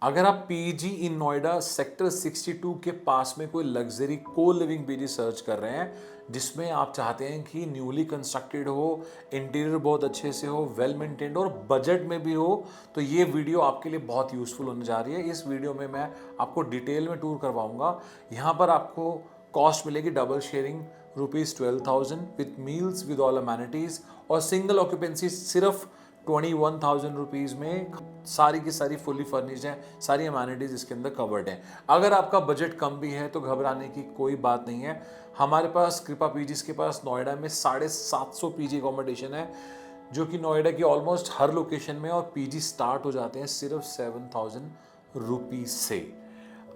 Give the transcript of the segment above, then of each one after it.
अगर आप पीजी इन नोएडा सेक्टर 62 के पास में कोई लग्जरी को लिविंग पीजी सर्च कर रहे हैं जिसमें आप चाहते हैं कि न्यूली कंस्ट्रक्टेड हो, इंटीरियर बहुत अच्छे से हो, वेल मेंटेन्ड और बजट में भी हो, तो ये वीडियो आपके लिए बहुत यूजफुल होने जा रही है। इस वीडियो में मैं आपको डिटेल में टूर करवाऊंगा। यहाँ पर आपको कॉस्ट मिलेगी double sharing ₹12,000 with meals with all amenities और सिंगल ऑक्यूपेंसी सिर्फ ₹21,000 में। सारी की सारी फुली फर्निश्ड है, सारी अमेनिटीज इसके अंदर कवर्ड है। अगर आपका बजट कम भी है तो घबराने की कोई बात नहीं है। हमारे पास कृपा पीजीज के पास नोएडा में 750 पीजी अकोमोडेशन है जो कि नोएडा की ऑलमोस्ट हर लोकेशन में, और पीजी स्टार्ट हो जाते हैं सिर्फ ₹7,000 से।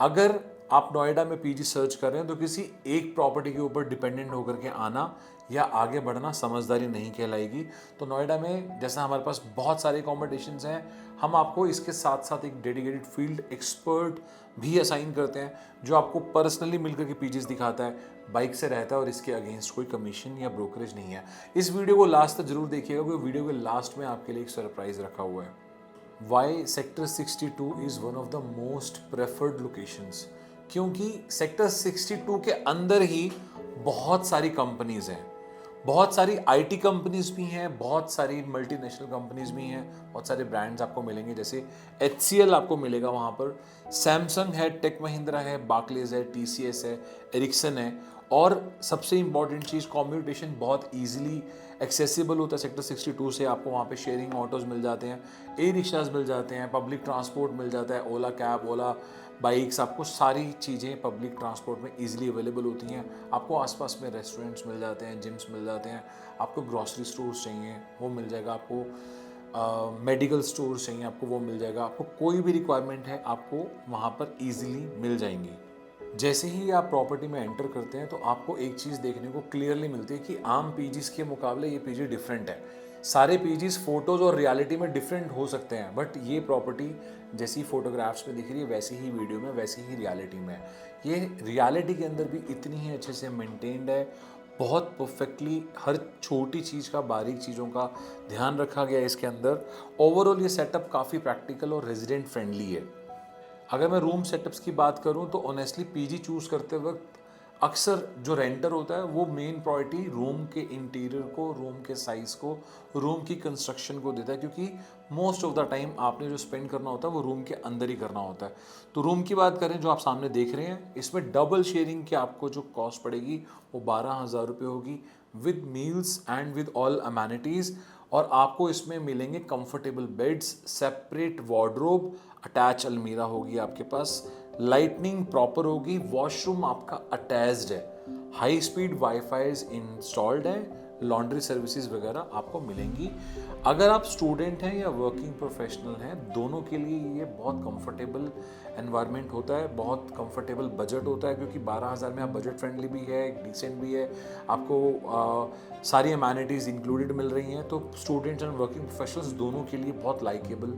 अगर आप नोएडा में पीजी सर्च कर रहे हैं तो किसी एक प्रॉपर्टी के ऊपर डिपेंडेंट होकर के आना या आगे बढ़ना समझदारी नहीं कहलाएगी। तो नोएडा में जैसा हमारे पास बहुत सारे अकोमोडेशंस हैं, हम आपको इसके साथ साथ एक डेडिकेटेड फील्ड एक्सपर्ट भी असाइन करते हैं जो आपको पर्सनली मिलकर के पीजीज दिखाता है, बाइक से रहता है और इसके अगेंस्ट कोई कमीशन या ब्रोकरेज नहीं है। इस वीडियो को लास्ट तक जरूर देखिएगा क्योंकि वीडियो के लास्ट में आपके लिए एक सरप्राइज रखा हुआ है। Y sector 62 is one of the most preferred locations, क्योंकि सेक्टर 62 के अंदर ही बहुत सारी कंपनीज हैं, बहुत सारी आईटी कंपनीज भी हैं, बहुत सारी मल्टीनेशनल कंपनीज भी हैं, बहुत सारे ब्रांड्स आपको मिलेंगे। जैसे HCL आपको मिलेगा वहाँ पर, सैमसंग है, टेक महिंद्रा है, बार्कलेज है, TCS है, एरिक्सन है, और सबसे इंपॉर्टेंट चीज़ कम्यूटेशन बहुत ईजिली एक्सेसिबल होता है। सेक्टर 62 से आपको वहाँ पे शेयरिंग ऑटोज़ मिल जाते हैं, ई रिक्शाज मिल जाते हैं, पब्लिक ट्रांसपोर्ट मिल जाता है, ओला कैब, ओला बाइक्स, आपको सारी चीज़ें पब्लिक ट्रांसपोर्ट में इजीली अवेलेबल होती हैं। आपको आसपास में रेस्टोरेंट्स मिल जाते हैं, जिम्स मिल जाते हैं, आपको ग्रॉसरी स्टोर्स चाहिए वो मिल जाएगा, आपको मेडिकल स्टोर्स चाहिए आपको वो मिल जाएगा, आपको कोई भी रिक्वायरमेंट है आपको वहाँ पर ईजिली मिल जाएंगी। जैसे ही आप प्रॉपर्टी में एंटर करते हैं तो आपको एक चीज़ देखने को क्लियरली मिलती है कि आम पीजीज के मुकाबले ये पीजी डिफरेंट है। सारे पीजीज फोटोज़ और रियलिटी में डिफरेंट हो सकते हैं, बट ये प्रॉपर्टी जैसी फोटोग्राफ्स में दिख रही है वैसी ही वीडियो में, वैसी ही रियलिटी में। ये रियलिटी के अंदर भी इतनी ही अच्छे से मेंटेन्ड है, बहुत परफेक्टली हर छोटी चीज़ का, बारीक चीज़ों का ध्यान रखा गया है इसके अंदर। ओवरऑल ये सेटअप काफ़ी प्रैक्टिकल और रेजिडेंट फ्रेंडली है। अगर मैं रूम सेटअप्स की बात करूं तो ऑनेस्टली पीजी चूज़ करते वक्त अक्सर जो रेंटर होता है वो मेन प्रायोरिटी रूम के इंटीरियर को, रूम के साइज़ को, रूम की कंस्ट्रक्शन को देता है, क्योंकि मोस्ट ऑफ द टाइम आपने जो स्पेंड करना होता है वो रूम के अंदर ही करना होता है। तो रूम की बात करें जो आप सामने देख रहे हैं, इसमें डबल शेयरिंग की आपको जो कॉस्ट पड़ेगी वो ₹12,000 होगी with meals and with all amenities. और आपको इसमें मिलेंगे comfortable beds, separate wardrobe, attach अलमीरा होगी आपके पास, लाइटनिंग प्रॉपर होगी, वॉशरूम आपका अटैच्ड है, हाई स्पीड वाईफाई इंस्टॉल्ड है, लॉन्ड्री सर्विसेज वगैरह आपको मिलेंगी। अगर आप स्टूडेंट हैं या वर्किंग प्रोफेशनल हैं, दोनों के लिए ये बहुत कंफर्टेबल एनवायरनमेंट होता है, बहुत कंफर्टेबल बजट होता है, क्योंकि 12,000 में आप बजट फ्रेंडली भी है, डिसेंट भी है, आपको सारी अमेनिटीज़ इंक्लूडेड मिल रही हैं। तो स्टूडेंट्स एंड वर्किंग प्रोफेशनल्स दोनों के लिए बहुत लाइकेबल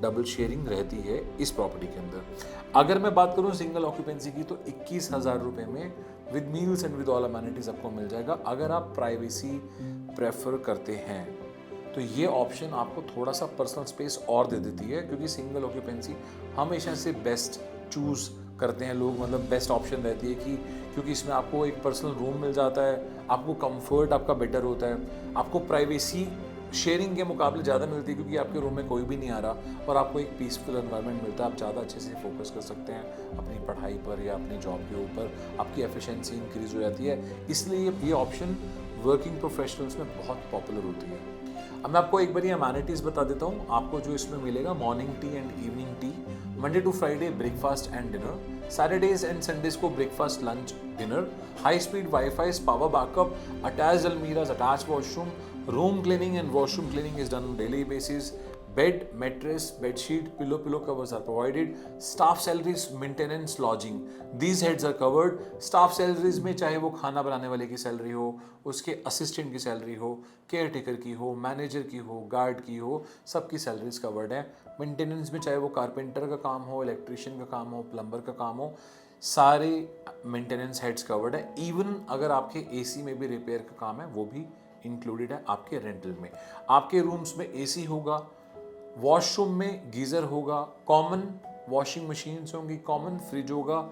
डबल शेयरिंग रहती है इस प्रॉपर्टी के अंदर। अगर मैं बात करूं सिंगल ऑक्यूपेंसी की तो ₹21,000 में with meals and with all amenities आपको मिल जाएगा। अगर आप प्राइवेसी प्रेफर करते हैं तो ये ऑप्शन आपको थोड़ा सा पर्सनल स्पेस और दे देती है, क्योंकि सिंगल ऑक्यूपेंसी हमेशा से बेस्ट चूज़ करते हैं लोग, मतलब बेस्ट ऑप्शन रहती है कि क्योंकि इसमें आपको एक पर्सनल रूम मिल जाता है, आपको कंफर्ट आपका बेटर होता है, आपको प्राइवेसी शेयरिंग के मुकाबले ज़्यादा मिलती है क्योंकि आपके रूम में कोई भी नहीं आ रहा, और आपको एक पीसफुल एनवायरनमेंट मिलता है, आप ज़्यादा अच्छे से फोकस कर सकते हैं अपनी पढ़ाई पर या अपनी जॉब के ऊपर, आपकी एफिशिएंसी इंक्रीज़ हो जाती है। इसलिए ये ऑप्शन वर्किंग प्रोफेशनल्स में बहुत पॉपुलर होती है। अब मैं आपको एक बार ये अमेनिटीज़ बता देता हूँ। आपको जो इसमें मिलेगा morning tea and evening tea, Monday to Friday breakfast and dinner, Saturdays and Sundays को breakfast lunch dinner, high speed wifi, power backup, attached अलमीराज, attached washroom, room cleaning and washroom cleaning is done on daily basis, bed, mattress, bed sheet, pillow covers are provided, staff salaries, maintenance, lodging, these heads are covered। staff salaries में चाहे वो खाना बनाने वाले की salary हो, उसके assistant की सैलरी हो, केयर टेकर की हो, मैनेजर की हो, गार्ड की हो, सबकी सैलरीज कवर्ड है। मेंटेनेंस में चाहे वो कारपेंटर का काम हो, इलेक्ट्रिशियन का काम हो, प्लम्बर का काम हो, सारे मेंटेनेंस हेड्स कवर्ड है। इवन अगर आपके एसी में भी रिपेयर का काम है वो भी इंक्लूडेड है आपके रेंटल में। आपके रूम्स में एसी होगा, वॉशरूम में गीज़र होगा, कॉमन वॉशिंग मशीन्स होंगी कॉमन, फ्रिज होगा,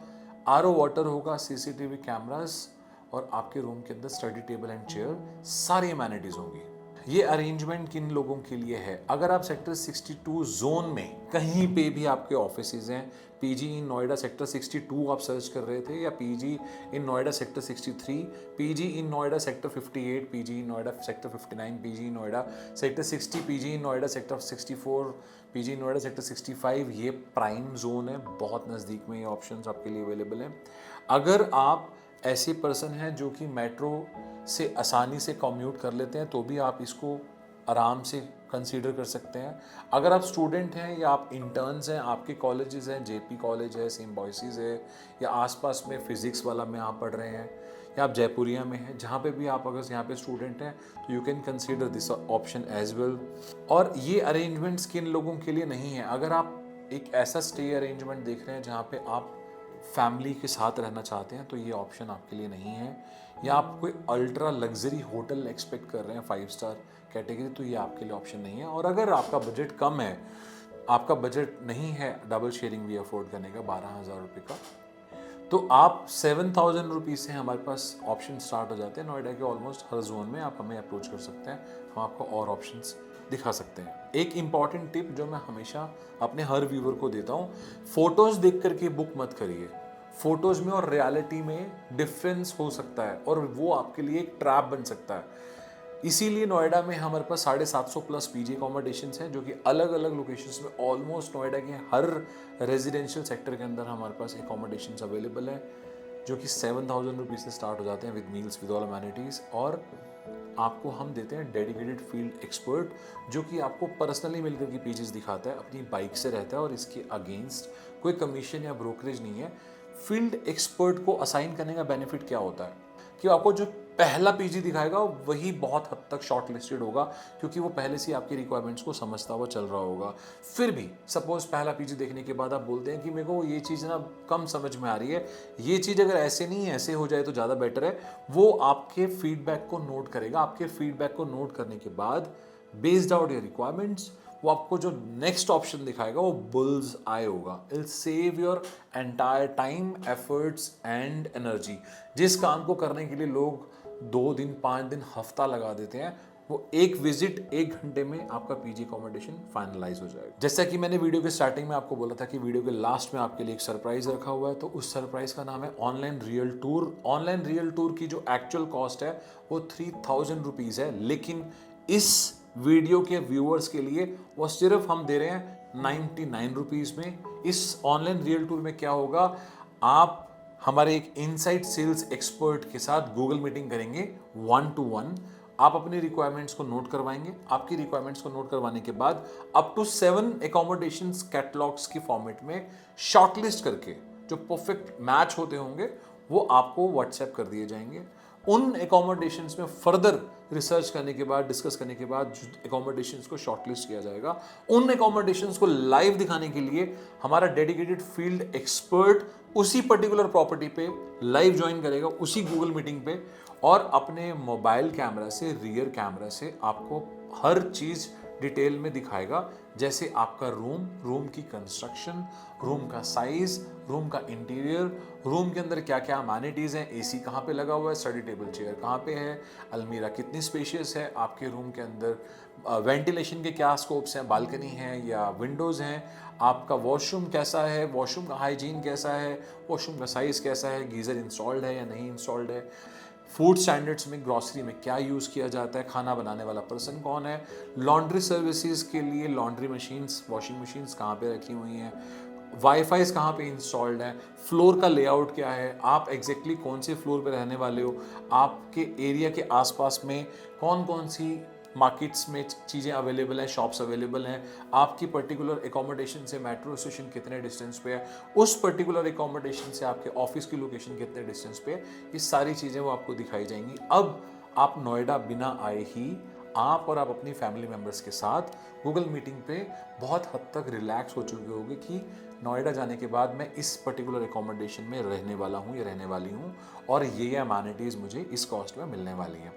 आरओ वाटर होगा, सीसीटीवी कैमरास और आपके रूम के अंदर स्टडी टेबल एंड चेयर, सारी अमेनिटीज होंगी। ये अरेंजमेंट किन लोगों के लिए है? अगर आप सेक्टर 62 जोन में कहीं पे भी आपके ऑफिसेज हैं, पीजी इन नोएडा सेक्टर 62 आप सर्च कर रहे थे, या पीजी इन नोएडा सेक्टर 63, पीजी इन नोएडा सेक्टर 58, पीजी इन नोएडा सेक्टर 59, पीजी इन नोएडा सेक्टर 60, पीजी इन नोएडा सेक्टर 64, पीजी इन नोएडा सेक्टर 65, ये प्राइम जोन है, बहुत नज़दीक में ये ऑप्शंस आपके लिए अवेलेबल हैं। अगर आप ऐसे पर्सन हैं जो कि मेट्रो से आसानी से कम्यूट कर लेते हैं, तो भी आप इसको आराम से कंसीडर कर सकते हैं। अगर आप स्टूडेंट हैं या आप इंटर्न्स हैं, आपके कॉलेजेस हैं, जेपी कॉलेज है, सिम्बॉयसिस है, या आसपास में फिज़िक्स वाला में आप पढ़ रहे हैं, या आप जयपुरिया में हैं, जहाँ पे भी आप अगर यहाँ पे स्टूडेंट हैं, तो you can consider this option as well. और ये अरेंजमेंट्स किन लोगों के लिए नहीं है? अगर आप एक ऐसा स्टे अरेंजमेंट देख रहे हैं जहाँ पे आप फैमिली के साथ रहना चाहते हैं, तो ये ऑप्शन आपके लिए नहीं है। या आप कोई अल्ट्रा लग्जरी होटल एक्सपेक्ट कर रहे हैं 5 स्टार कैटेगरी, तो ये आपके लिए ऑप्शन नहीं है। और अगर आपका बजट कम है, आपका बजट नहीं है डबल शेयरिंग भी अफोर्ड करने का 12,000 रुपये का, तो आप 7,000 रुपीज़ से हमारे पास ऑप्शन स्टार्ट हो जाते हैं नोएडा के ऑलमोस्ट हर जोन में। आप हमें अप्रोच कर सकते हैं, हम आपको और ऑप्शंस दिखा सकते हैं। एक इंपॉर्टेंट टिप जो मैं हमेशा अपने हर व्यूवर को देता हूँ, फोटोज़ देख करके बुक मत करिए। फोटोज़ में और रियलिटी में डिफरेंस हो सकता है और वो आपके लिए एक ट्रैप बन सकता है। इसीलिए नोएडा में हमारे पास 750 प्लस पीजी अकोमोडेशंस हैं, जो कि अलग अलग लोकेशंस में ऑलमोस्ट नोएडा के हर रेजिडेंशियल सेक्टर के अंदर हमारे पास अकोमोडेशंस अवेलेबल है, जो कि 7,000 रुपीज़ से स्टार्ट हो जाते हैं with meals with all amenities. और आपको हम देते हैं डेडिकेटेड फील्ड एक्सपर्ट, जो कि आपको पर्सनली मिलकर के पीजेस दिखाता है, अपनी बाइक से रहता है और इसके अगेंस्ट कोई कमीशन या ब्रोकरेज नहीं है। फील्ड एक्सपर्ट को असाइन करने का बेनिफिट क्या होता है कि आपको जो पहला पीजी दिखाएगा वही बहुत हद तक शॉर्ट लिस्टेड होगा, क्योंकि वो पहले से आपकी रिक्वायरमेंट्स को समझता हुआ चल रहा होगा। फिर भी सपोज पहला पीजी देखने के बाद आप बोलते हैं कि मेरे को ये चीज़ ना कम समझ में आ रही है, ये चीज़ अगर ऐसे नहीं ऐसे हो जाए तो ज़्यादा बेटर है, वो आपके फीडबैक को नोट करेगा। आपके फीडबैक को नोट करने के बाद बेस्ड आउट योर रिक्वायरमेंट्स, वो आपको जो नेक्स्ट ऑप्शन दिखाएगा वो बुल्स आई होगा। It save your entire time, efforts and energy. जिस काम को करने के लिए लोग 2 दिन, 5 दिन, हफ्ता लगा देते हैं, वो एक विजिट 1 घंटे में आपका पीजी अकोमोडेशन फाइनलाइज हो जाएगा। जैसा कि मैंने वीडियो के स्टार्टिंग में आपको बोला था कि वीडियो के लास्ट में आपके लिए एक सरप्राइज रखा हुआ है, तो उस सरप्राइज का नाम है online real tour. Online real tour की जो एक्चुअल कॉस्ट है वो 3,000 रुपीज़ है, लेकिन इस वीडियो के व्यूअर्स के लिए वो सिर्फ हम दे रहे हैं 99 रुपीज़ में। इस ऑनलाइन रियल टूर में क्या होगा, आप हमारे एक इनसाइड सेल्स एक्सपर्ट के साथ गूगल मीटिंग करेंगे 1 to 1। आप अपनी रिक्वायरमेंट्स को नोट करवाएंगे। आपकी रिक्वायरमेंट्स को नोट करवाने के बाद अप टू 7 अकोमोडेशंस कैटलॉग्स की फॉर्मेट में शॉर्टलिस्ट करके जो परफेक्ट मैच होते होंगे वो आपको व्हाट्सएप कर दिए जाएंगे। उन एकोमोडेशंस में फर्दर रिसर्च करने के बाद, डिस्कस करने के बाद जो एकोमोडेशंस को शॉर्टलिस्ट किया जाएगा, उन एकोमोडेशंस को लाइव दिखाने के लिए हमारा डेडिकेटेड फील्ड एक्सपर्ट उसी पर्टिकुलर प्रॉपर्टी पे लाइव ज्वाइन करेगा, उसी गूगल मीटिंग पे, और अपने मोबाइल कैमरा से, रियर कैमरा से आपको हर चीज़ डिटेल में दिखाएगा। जैसे आपका रूम की कंस्ट्रक्शन, रूम का साइज, रूम का इंटीरियर, रूम के अंदर क्या क्या अमेनिटीज़ हैं, एसी कहाँ पे लगा हुआ है, स्टडी टेबल चेयर कहाँ पे है, अलमीरा कितनी स्पेशियस है, आपके रूम के अंदर वेंटिलेशन के क्या स्कोप्स हैं, बालकनी है या विंडोज़ हैं, आपका वॉशरूम कैसा है, वॉशरूम का हाइजीन कैसा है, वॉशरूम का साइज़ कैसा है, गीज़र इंस्टॉल्ड है या नहीं इंस्टॉल्ड है, फूड स्टैंडर्ड्स में ग्रॉसरी में क्या यूज़ किया जाता है, खाना बनाने वाला पर्सन कौन है, लॉन्ड्री सर्विसेज के लिए लॉन्ड्री मशीन्स, वॉशिंग मशीन्स कहाँ पे रखी हुई हैं, वाईफाई कहाँ पे इंस्टॉल्ड है, फ्लोर का लेआउट क्या है, आप एग्जैक्टली कौन से फ्लोर पे रहने वाले हो, आपके एरिया के आसपास में कौन कौन सी मार्केट्स में चीज़ें अवेलेबल हैं, शॉप्स अवेलेबल हैं, आपकी पर्टिकुलर एकोमोडेशन से मेट्रो स्टेशन कितने डिस्टेंस पे है, उस पर्टिकुलर एकोमोडेशन से आपके ऑफिस की लोकेशन कितने डिस्टेंस पे है, ये सारी चीज़ें वो आपको दिखाई जाएंगी। अब आप नोएडा बिना आए ही आप और आप अपनी फैमिली मेम्बर्स के साथ गूगल मीटिंग पे बहुत हद तक रिलैक्स हो चुके होंगे कि नोएडा जाने के बाद मैं इस पर्टिकुलर एकोमोडेशन में रहने वाला हूँ या रहने वाली हूँ, और ये अमेनिटीज़ मुझे इस कॉस्ट में मिलने वाली हैं।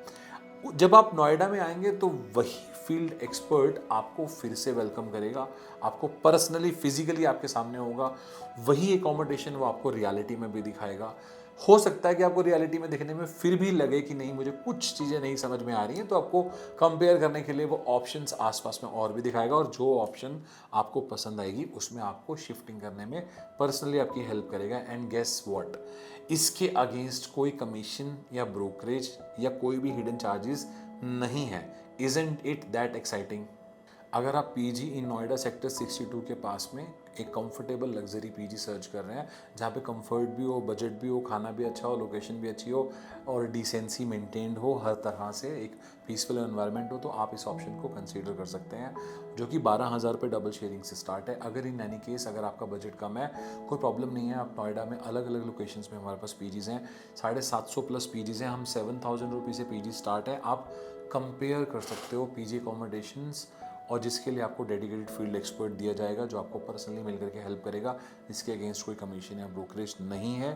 जब आप नोएडा में आएंगे तो वही फील्ड एक्सपर्ट आपको फिर से वेलकम करेगा, आपको पर्सनली फिजिकली आपके सामने होगा, वही एकोमोडेशन वो आपको रियलिटी में भी दिखाएगा। हो सकता है कि आपको रियलिटी में दिखने में फिर भी लगे कि नहीं मुझे कुछ चीज़ें नहीं समझ में आ रही हैं, तो आपको कंपेयर करने के लिए वो ऑप्शंस आसपास में और भी दिखाएगा, और जो ऑप्शन आपको पसंद आएगी उसमें आपको शिफ्टिंग करने में पर्सनली आपकी हेल्प करेगा। एंड गेस व्हाट, इसके अगेंस्ट कोई कमीशन या ब्रोकरेज या कोई भी हिडन चार्जेस नहीं है। Isn't it that exciting? अगर आप पीजी इन नोएडा सेक्टर 62 के पास में एक कंफर्टेबल लग्जरी पीजी सर्च कर रहे हैं, जहाँ पे कंफर्ट भी हो, बजट भी हो, खाना भी अच्छा हो, लोकेशन भी अच्छी हो और डिसेंसी मेंटेन्ड हो, हर तरह से एक पीसफुल एनवायरनमेंट हो, तो आप इस ऑप्शन को कंसीडर कर सकते हैं, जो कि 12,000 रुपये डबल शेयरिंग से स्टार्ट है। अगर इन एनी केस अगर आपका बजट कम है, कोई प्रॉब्लम नहीं है, आप नोएडा में अलग अलग लोकेशंस में हमारे पास पीजीज़ हैं, 750 प्लस पीजीज़ हैं, हम 7,000 रुपये से पीजी स्टार्ट है। आप कंपेयर कर सकते हो पीजी अकोमोडेशंस, और जिसके लिए आपको डेडिकेटेड फील्ड एक्सपर्ट दिया जाएगा जो आपको पर्सनली मिल करके हेल्प करेगा। इसके अगेंस्ट कोई कमीशन या ब्रोकरेज नहीं है।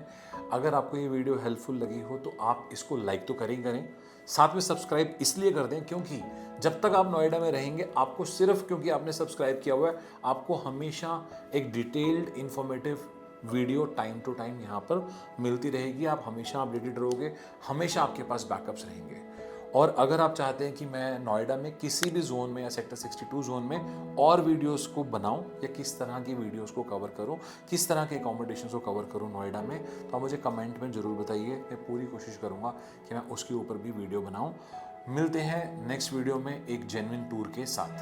अगर आपको ये वीडियो हेल्पफुल लगी हो तो आप इसको लाइक तो करें, साथ में सब्सक्राइब इसलिए कर दें क्योंकि जब तक आप नोएडा में रहेंगे आपको सिर्फ क्योंकि आपने सब्सक्राइब किया हुआ है, आपको हमेशा एक detailed informative video time to time यहाँ पर मिलती रहेगी। आप हमेशा अपडेटेड रहोगे, हमेशा आपके पास बैकअप्स रहेंगे। और अगर आप चाहते हैं कि मैं नोएडा में किसी भी जोन में या सेक्टर 62 जोन में और वीडियोस को बनाऊं या किस तरह की वीडियोस को कवर करूं, किस तरह के अकोमोडेशंस को कवर करूं नोएडा में, तो आप मुझे कमेंट में ज़रूर बताइए। मैं पूरी कोशिश करूंगा कि मैं उसके ऊपर भी वीडियो बनाऊं। मिलते हैं नेक्स्ट वीडियो में एक जेन्युइन टूर के साथ।